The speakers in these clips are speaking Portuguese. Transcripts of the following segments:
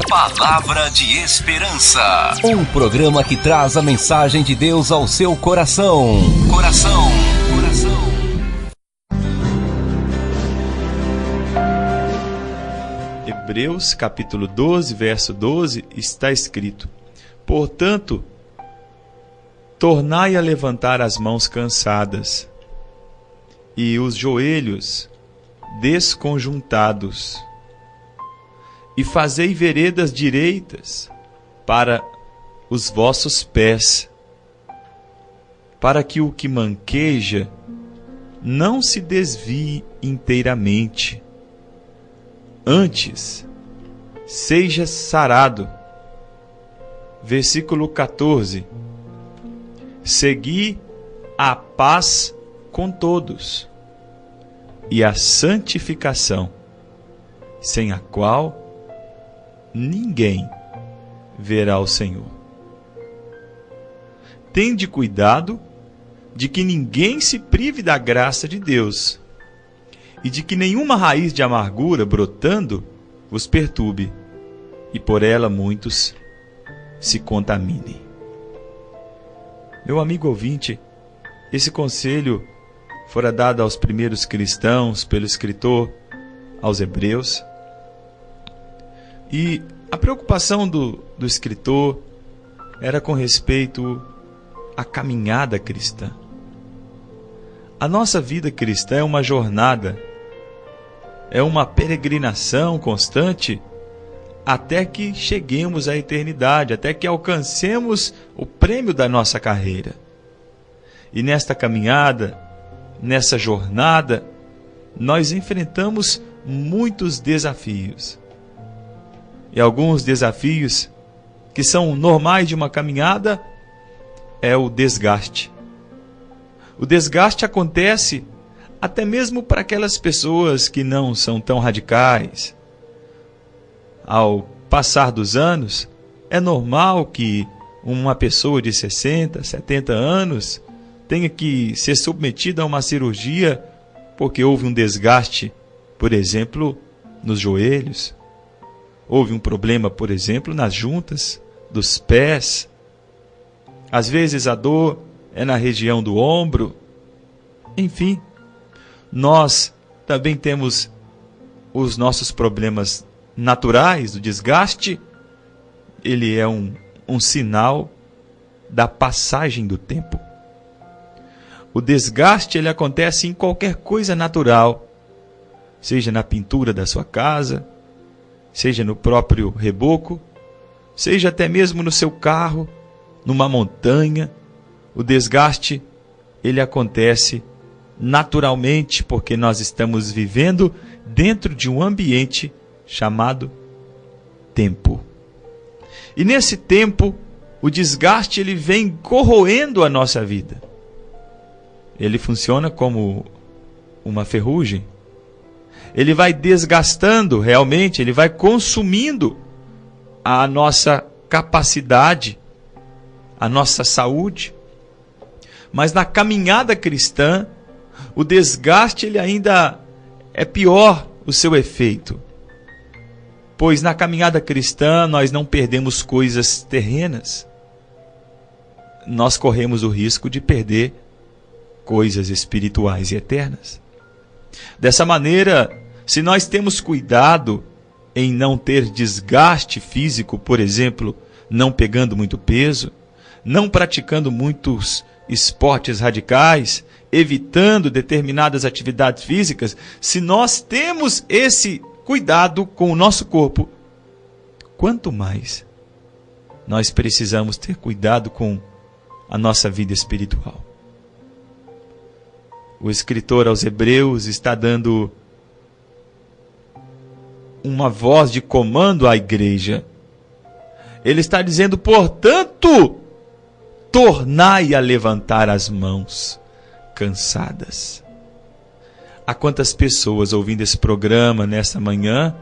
Palavra de Esperança. Um programa que traz a mensagem de Deus ao seu coração. Coração. Hebreus capítulo 12, verso 12, está escrito: portanto, tornai a levantar as mãos cansadas e os joelhos desconjuntados, e fazei veredas direitas para os vossos pés, para que o que manqueja não se desvie inteiramente, antes seja sarado. Versículo 14: segui a paz com todos e a santificação, sem a qual ninguém verá o Senhor. Tende cuidado de que ninguém se prive da graça de Deus, e de que nenhuma raiz de amargura brotando vos perturbe, e por ela muitos se contaminem. Meu amigo ouvinte, esse conselho fora dado aos primeiros cristãos pelo escritor aos Hebreus. E a preocupação do escritor era com respeito à caminhada cristã. A nossa vida cristã é uma jornada, é uma peregrinação constante até que cheguemos à eternidade, até que alcancemos o prêmio da nossa carreira. E nesta caminhada, nessa jornada, nós enfrentamos muitos desafios. E alguns desafios que são normais de uma caminhada é o desgaste. O desgaste acontece até mesmo para aquelas pessoas que não são tão radicais. Ao passar dos anos, é normal que uma pessoa de 60, 70 anos tenha que ser submetida a uma cirurgia porque houve um desgaste, por exemplo, nos joelhos. Houve um problema, por exemplo, nas juntas dos pés. Às vezes a dor é na região do ombro. Enfim, nós também temos os nossos problemas naturais do desgaste. Ele é um sinal da passagem do tempo. O desgaste ele acontece em qualquer coisa natural, seja na pintura da sua casa, seja no próprio reboco, seja até mesmo no seu carro, numa montanha. O desgaste ele acontece naturalmente porque nós estamos vivendo dentro de um ambiente chamado tempo. E nesse tempo, o desgaste ele vem corroendo a nossa vida. Ele funciona como uma ferrugem. Ele vai desgastando realmente, ele vai consumindo a nossa capacidade, a nossa saúde. Mas na caminhada cristã, o desgaste ele ainda é pior o seu efeito. Pois na caminhada cristã nós não perdemos coisas terrenas. Nós corremos o risco de perder coisas espirituais e eternas. Dessa maneira, se nós temos cuidado em não ter desgaste físico, por exemplo, não pegando muito peso, não praticando muitos esportes radicais, evitando determinadas atividades físicas, se nós temos esse cuidado com o nosso corpo, quanto mais nós precisamos ter cuidado com a nossa vida espiritual. O escritor aos Hebreus está dando uma voz de comando à igreja. Ele está dizendo, portanto, tornai a levantar as mãos cansadas. Há quantas pessoas ouvindo esse programa nesta manhã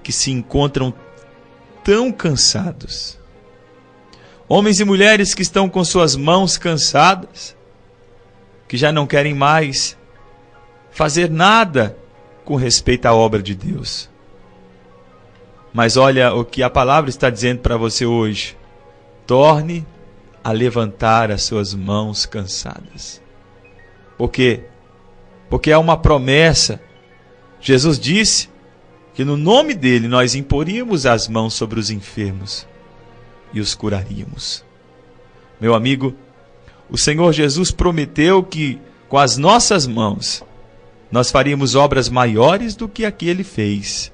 que se encontram tão cansados. Homens e mulheres que estão com suas mãos cansadas, que já não querem mais fazer nada com respeito à obra de Deus. Mas olha o que a palavra está dizendo para você hoje. Torne a levantar as suas mãos cansadas. Por quê? Porque há uma promessa. Jesus disse que no nome dele nós imporíamos as mãos sobre os enfermos e os curaríamos. Meu amigo, o Senhor Jesus prometeu que com as nossas mãos nós faríamos obras maiores do que a que ele fez.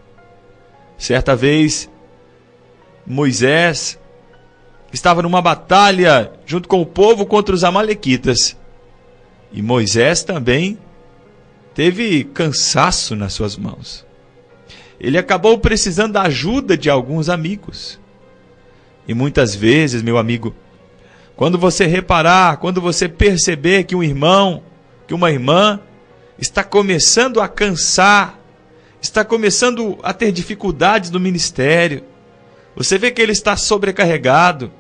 Certa vez, Moisés estava numa batalha junto com o povo contra os amalequitas. E Moisés também teve cansaço nas suas mãos. Ele acabou precisando da ajuda de alguns amigos. E muitas vezes, meu amigo, quando você reparar, quando você perceber que um irmão, que uma irmã está começando a cansar, está começando a ter dificuldades no ministério, você vê que ele está sobrecarregado,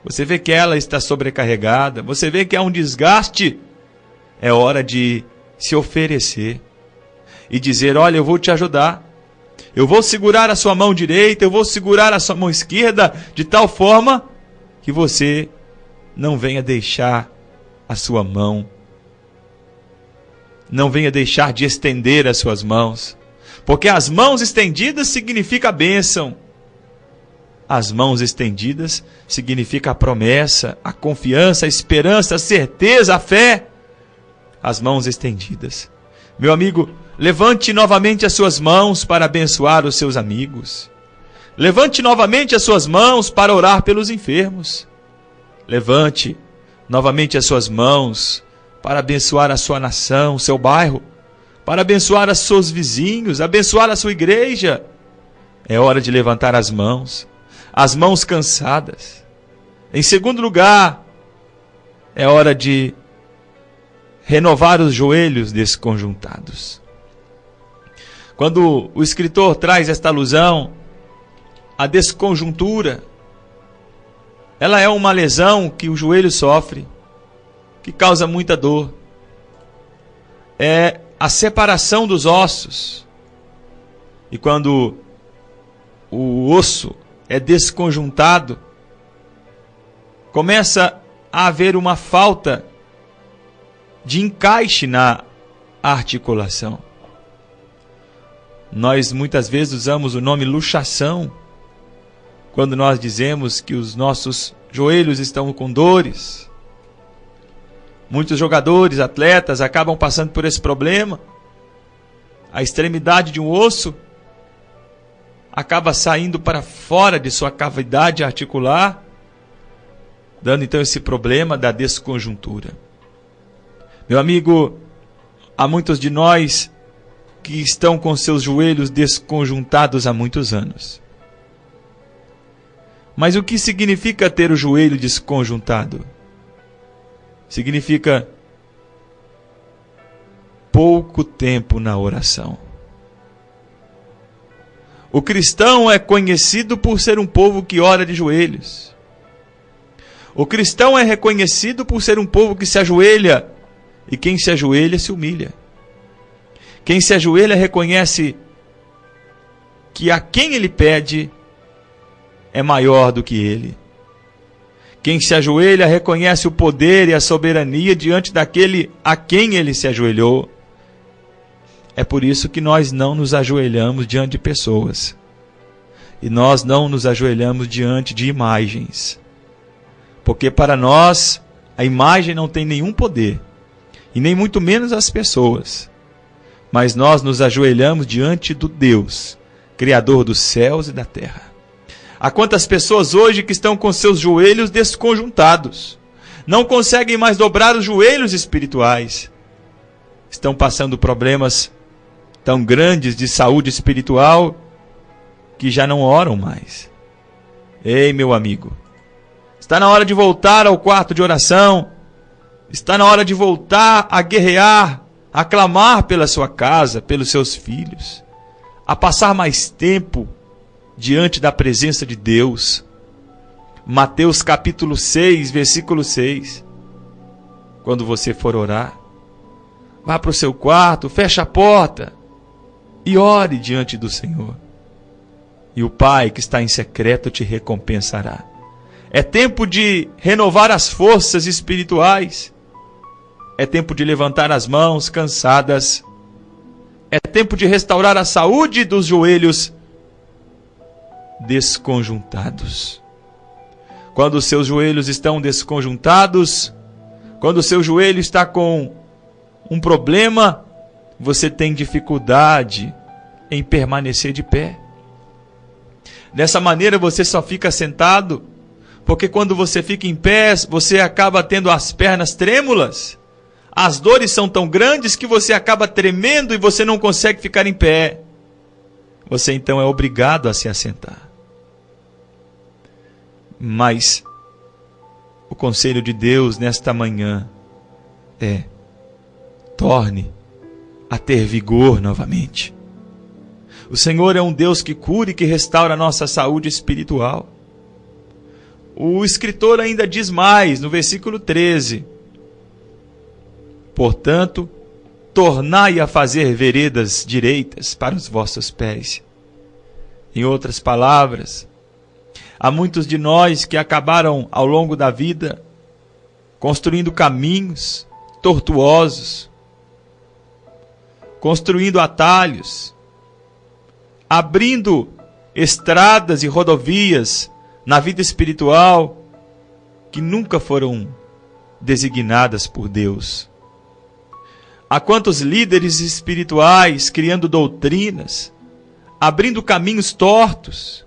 você vê que ela está sobrecarregada, você vê que há um desgaste, é hora de se oferecer e dizer: olha, eu vou te ajudar, eu vou segurar a sua mão direita, eu vou segurar a sua mão esquerda, de tal forma que você não venha deixar a sua mão, não venha deixar de estender as suas mãos, porque as mãos estendidas significa a bênção. As mãos estendidas significa a promessa, a confiança, a esperança, a certeza, a fé. As mãos estendidas. Meu amigo, levante novamente as suas mãos para abençoar os seus amigos. Levante novamente as suas mãos para orar pelos enfermos. Levante novamente as suas mãos para abençoar a sua nação, o seu bairro, para abençoar os seus vizinhos, abençoar a sua igreja. É hora de levantar as mãos cansadas. Em segundo lugar, é hora de renovar os joelhos desconjuntados. Quando o escritor traz esta alusão, a desconjuntura, ela é uma lesão que o joelho sofre, que causa muita dor. É a separação dos ossos. E quando o osso é desconjuntado, começa a haver uma falta de encaixe na articulação. Nós muitas vezes usamos o nome luxação quando nós dizemos que os nossos joelhos estão com dores. Muitos jogadores, atletas acabam passando por esse problema. A extremidade de um osso acaba saindo para fora de sua cavidade articular, dando então esse problema da desconjuntura. Meu amigo, há muitos de nós que estão com seus joelhos desconjuntados há muitos anos. Mas o que significa ter o joelho desconjuntado? Significa pouco tempo na oração. O cristão é conhecido por ser um povo que ora de joelhos. O cristão é reconhecido por ser um povo que se ajoelha, e quem se ajoelha se humilha. Quem se ajoelha reconhece que a quem ele pede é maior do que ele. Quem se ajoelha reconhece o poder e a soberania diante daquele a quem ele se ajoelhou. É por isso que nós não nos ajoelhamos diante de pessoas. E nós não nos ajoelhamos diante de imagens. Porque para nós, a imagem não tem nenhum poder. E nem muito menos as pessoas. Mas nós nos ajoelhamos diante do Deus, Criador dos céus e da terra. Há quantas pessoas hoje que estão com seus joelhos desconjuntados, não conseguem mais dobrar os joelhos espirituais, estão passando problemas tão grandes de saúde espiritual que já não oram mais. Ei, meu amigo, está na hora de voltar ao quarto de oração, está na hora de voltar a guerrear, a clamar pela sua casa, pelos seus filhos, a passar mais tempo diante da presença de Deus. Mateus capítulo 6, versículo 6. Quando você for orar, vá para o seu quarto, feche a porta e ore diante do Senhor. e o Pai que está em secreto te recompensará. É tempo de renovar as forças espirituais. É tempo de levantar as mãos cansadas. É tempo de restaurar a saúde dos joelhos desconjuntados. Quando os seus joelhos estão desconjuntados, quando o seu joelho está com um problema, você tem dificuldade em permanecer de pé. Dessa maneira você só fica sentado, porque quando você fica em pé, você acaba tendo as pernas trêmulas. As dores são tão grandes que você acaba tremendo e você não consegue ficar em pé. Você então é obrigado a se assentar. Mas o conselho de Deus nesta manhã é: torne a ter vigor novamente. O Senhor é um Deus que cura e que restaura a nossa saúde espiritual. O escritor ainda diz mais, no versículo 13: portanto, tornai a fazer veredas direitas para os vossos pés. Em outras palavras, há muitos de nós que acabaram ao longo da vida construindo caminhos tortuosos, construindo atalhos, abrindo estradas e rodovias na vida espiritual que nunca foram designadas por Deus. Há quantos líderes espirituais criando doutrinas, abrindo caminhos tortos,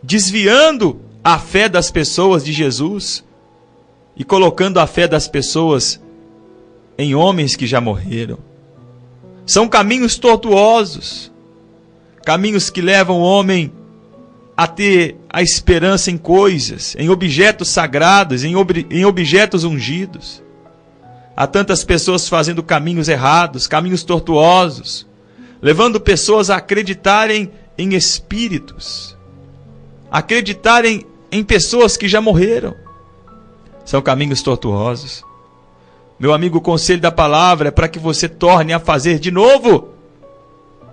desviando a fé das pessoas de Jesus e colocando a fé das pessoas em homens que já morreram. São caminhos tortuosos, caminhos que levam o homem a ter a esperança em coisas, em objetos sagrados, em objetos ungidos. Há tantas pessoas fazendo caminhos errados, caminhos tortuosos, levando pessoas a acreditarem em espíritos, acreditarem em pessoas que já morreram. São caminhos tortuosos. Meu amigo, o conselho da palavra é para que você torne a fazer de novo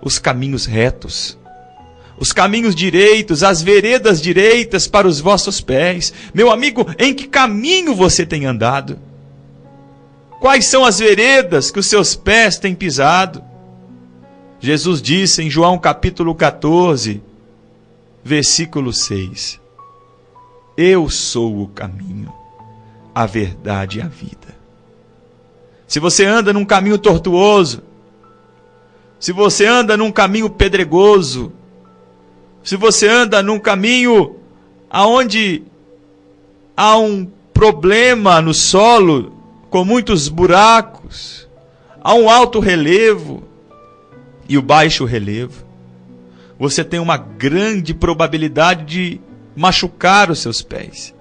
os caminhos retos, os caminhos direitos, as veredas direitas para os vossos pés. Meu amigo, em que caminho você tem andado? Quais são as veredas que os seus pés têm pisado? Jesus disse em João capítulo 14, versículo 6: eu sou o caminho, a verdade e a vida. Se você anda num caminho tortuoso, se você anda num caminho pedregoso, se você anda num caminho aonde há um problema no solo, com muitos buracos, há um alto relevo e o baixo relevo, você tem uma grande probabilidade de machucar os seus pés.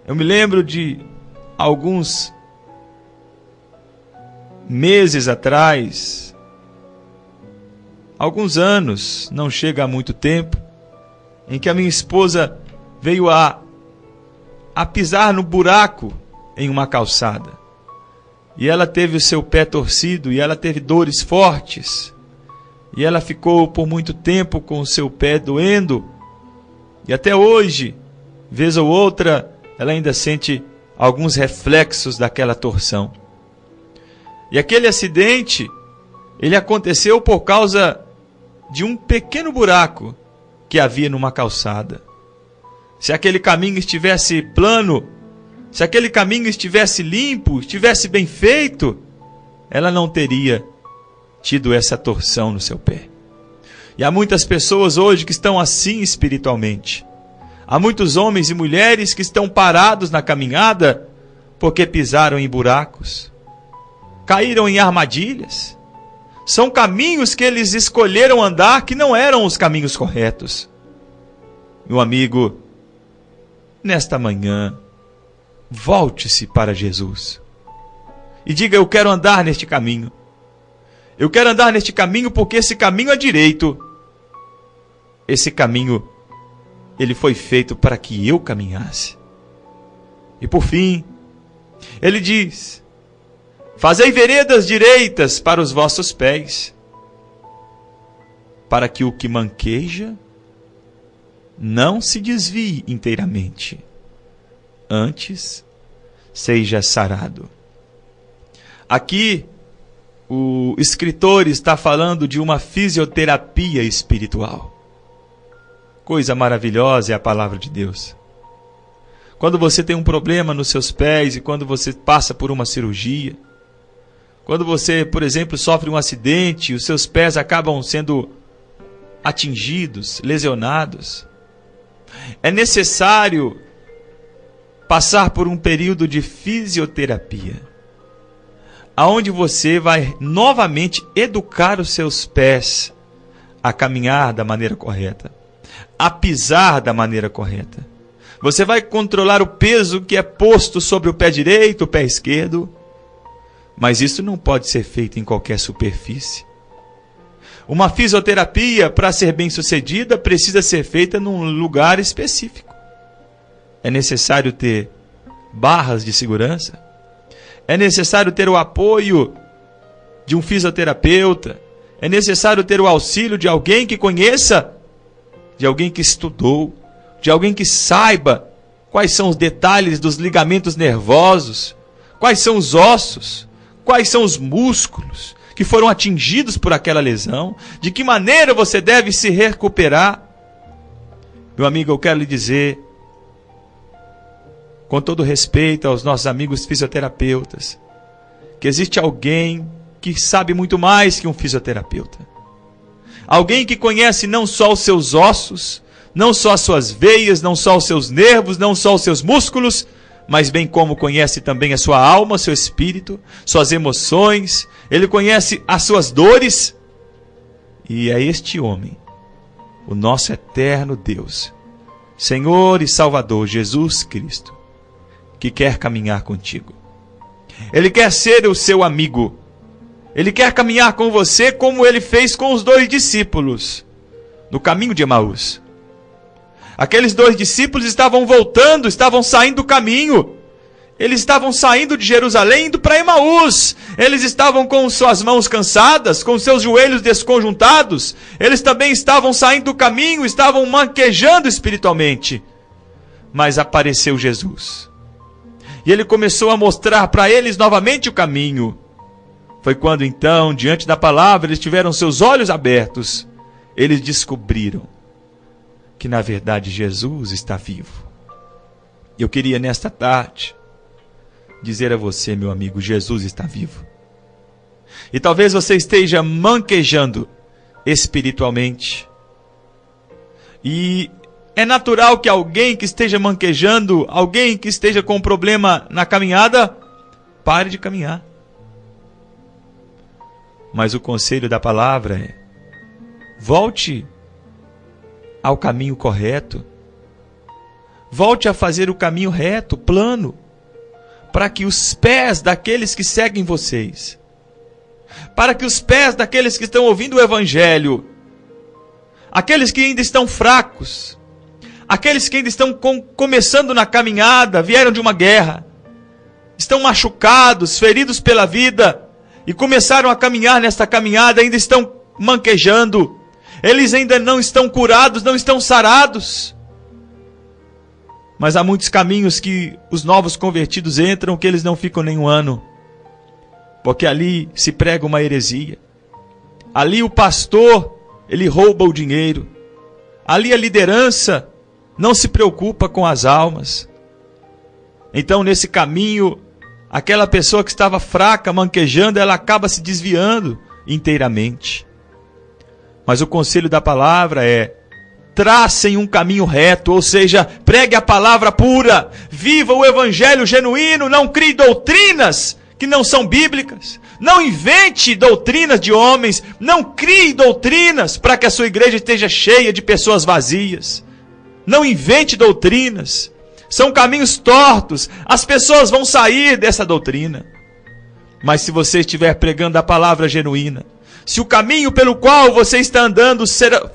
Eu me lembro de alguns meses atrás, alguns anos, não chega a muito tempo, em que a minha esposa veio a pisar no buraco em uma calçada. E ela teve o seu pé torcido, e ela teve dores fortes. E ela ficou por muito tempo com o seu pé doendo. E até hoje, vez ou outra, ela ainda sente alguns reflexos daquela torção. E aquele acidente, ele aconteceu por causa de um pequeno buraco que havia numa calçada. Se aquele caminho estivesse plano, se aquele caminho estivesse limpo, estivesse bem feito, ela não teria tido essa torção no seu pé. E há muitas pessoas hoje que estão assim espiritualmente. Há muitos homens e mulheres que estão parados na caminhada porque pisaram em buracos, caíram em armadilhas. São caminhos que eles escolheram andar que não eram os caminhos corretos. Meu amigo, nesta manhã, volte-se para Jesus e diga: eu quero andar neste caminho. Eu quero andar neste caminho porque esse caminho é direito. Esse caminho, ele foi feito para que eu caminhasse. E por fim, ele diz: fazei veredas direitas para os vossos pés. para que o que manqueja não se desvie inteiramente, antes seja sarado. Aqui, o escritor está falando de uma fisioterapia espiritual. Coisa maravilhosa é a palavra de Deus. Quando você tem um problema nos seus pés e quando você passa por uma cirurgia, quando você, por exemplo, sofre um acidente e os seus pés acabam sendo atingidos, lesionados, é necessário passar por um período de fisioterapia, aonde você vai novamente educar os seus pés a caminhar da maneira correta, a pisar da maneira correta. Você vai controlar o peso que é posto sobre o pé direito, o pé esquerdo, mas isso não pode ser feito em qualquer superfície. Uma fisioterapia, para ser bem sucedida, precisa ser feita num lugar específico. É necessário ter barras de segurança. É necessário ter o apoio de um fisioterapeuta. É necessário ter o auxílio de alguém que conheça, de alguém que estudou, de alguém que saiba quais são os detalhes dos ligamentos nervosos, quais são os ossos, quais são os músculos que foram atingidos por aquela lesão, de que maneira você deve se recuperar. Meu amigo, eu quero lhe dizer, com todo respeito aos nossos amigos fisioterapeutas, que existe alguém que sabe muito mais que um fisioterapeuta. Alguém que conhece não só os seus ossos, não só as suas veias, não só os seus nervos, não só os seus músculos, mas bem como conhece também a sua alma, seu espírito, suas emoções. Ele conhece as suas dores. E é este homem, o nosso eterno Deus, Senhor e Salvador Jesus Cristo, que quer caminhar contigo. Ele quer ser o seu amigo. Ele quer caminhar com você como ele fez com os 2 discípulos no caminho de Emaús. Aqueles 2 discípulos estavam voltando, estavam saindo do caminho. Eles estavam saindo de Jerusalém, indo para Emaús. Eles estavam com suas mãos cansadas, com seus joelhos desconjuntados. Eles também estavam saindo do caminho, estavam manquejando espiritualmente. Mas apareceu Jesus. E ele começou a mostrar para eles novamente o caminho. Foi quando então, diante da palavra, eles tiveram seus olhos abertos. Eles descobriram que na verdade Jesus está vivo. Eu queria nesta tarde dizer a você, meu amigo, Jesus está vivo. E talvez você esteja manquejando espiritualmente. E é natural que alguém que esteja manquejando, alguém que esteja com um problema na caminhada, pare de caminhar. Mas o conselho da palavra é: volte ao caminho correto. Volte a fazer o caminho reto, plano, para que os pés daqueles que seguem vocês, para que os pés daqueles que estão ouvindo o Evangelho, aqueles que ainda estão fracos, aqueles que ainda estão começando na caminhada, vieram de uma guerra, estão machucados, feridos pela vida, e começaram a caminhar nesta caminhada, ainda estão manquejando. Eles ainda não estão curados, não estão sarados. Mas há muitos caminhos que os novos convertidos entram que eles não ficam nem um ano. Porque ali se prega uma heresia. Ali o pastor, ele rouba o dinheiro. Ali a liderança não se preocupa com as almas. Então nesse caminho, aquela pessoa que estava fraca, manquejando, ela acaba se desviando inteiramente. Mas o conselho da palavra é: tracem um caminho reto, ou seja, pregue a palavra pura, viva o evangelho genuíno, não crie doutrinas que não são bíblicas, não invente doutrinas de homens, não crie doutrinas para que a sua igreja esteja cheia de pessoas vazias. Não invente doutrinas, são caminhos tortos, as pessoas vão sair dessa doutrina. Mas se você estiver pregando a palavra genuína, Se o caminho pelo qual você está andando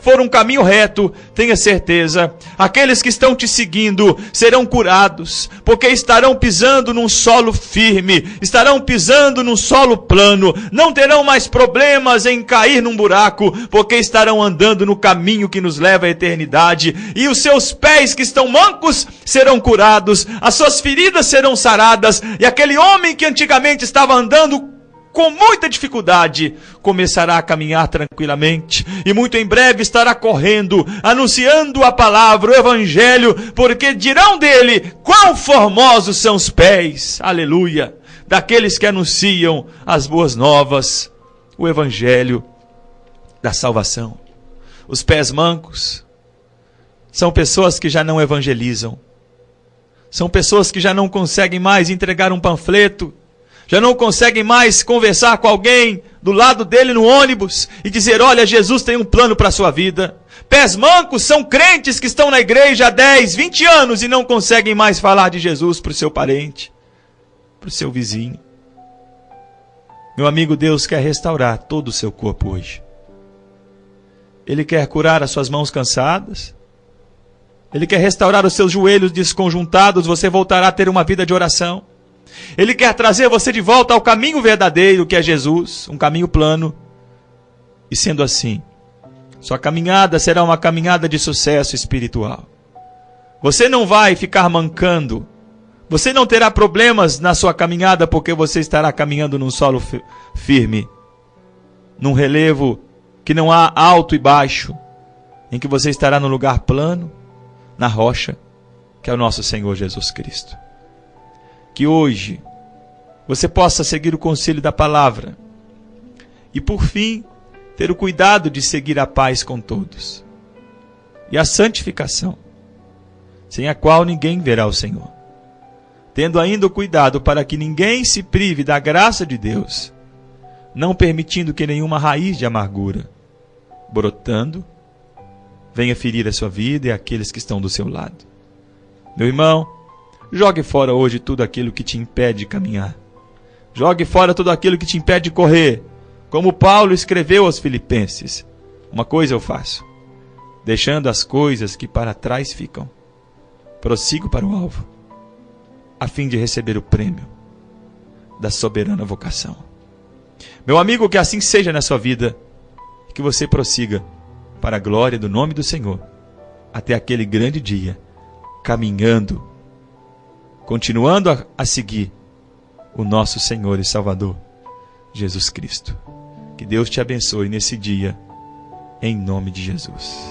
for um caminho reto, tenha certeza, aqueles que estão te seguindo serão curados, porque estarão pisando num solo firme, estarão pisando num solo plano, não terão mais problemas em cair num buraco, porque estarão andando no caminho que nos leva à eternidade, e os seus pés que estão mancos serão curados, as suas feridas serão saradas, e aquele homem que antigamente estava andando com muita dificuldade, começará a caminhar tranquilamente, e muito em breve estará correndo, anunciando a palavra, o evangelho, porque dirão dele, quão formosos são os pés, aleluia, daqueles que anunciam as boas novas, o evangelho da salvação. Os pés mancos são pessoas que já não evangelizam, são pessoas que já não conseguem mais entregar um panfleto, já não conseguem mais conversar com alguém do lado dele no ônibus e dizer, olha, Jesus tem um plano para a sua vida. Pés mancos são crentes que estão na igreja há 10, 20 anos e não conseguem mais falar de Jesus para o seu parente, para o seu vizinho. Meu amigo, Deus quer restaurar todo o seu corpo hoje. Ele quer curar as suas mãos cansadas. Ele quer restaurar os seus joelhos desconjuntados, você voltará a ter uma vida de oração. Ele quer trazer você de volta ao caminho verdadeiro, que é Jesus, um caminho plano. E sendo assim, sua caminhada será uma caminhada de sucesso espiritual. Você não vai ficar mancando. Você não terá problemas na sua caminhada, porque você estará caminhando num solo firme, num relevo que não há alto e baixo, em que você estará no lugar plano, na rocha, que é o nosso Senhor Jesus Cristo. Que hoje você possa seguir o conselho da palavra e, por fim, ter o cuidado de seguir a paz com todos e a santificação, sem a qual ninguém verá o Senhor. Tendo ainda o cuidado para que ninguém se prive da graça de Deus, não permitindo que nenhuma raiz de amargura, brotando, venha ferir a sua vida e aqueles que estão do seu lado. Meu irmão, jogue fora hoje tudo aquilo que te impede de caminhar. Jogue fora tudo aquilo que te impede de correr. Como Paulo escreveu aos Filipenses, uma coisa eu faço, deixando as coisas que para trás ficam, prossigo para o alvo, a fim de receber o prêmio da soberana vocação. Meu amigo, que assim seja na sua vida, que você prossiga para a glória do nome do Senhor, até aquele grande dia, caminhando, continuando a seguir o nosso Senhor e Salvador, Jesus Cristo. Que Deus te abençoe nesse dia, em nome de Jesus.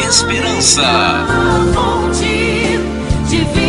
Esperança. A fonte de vida.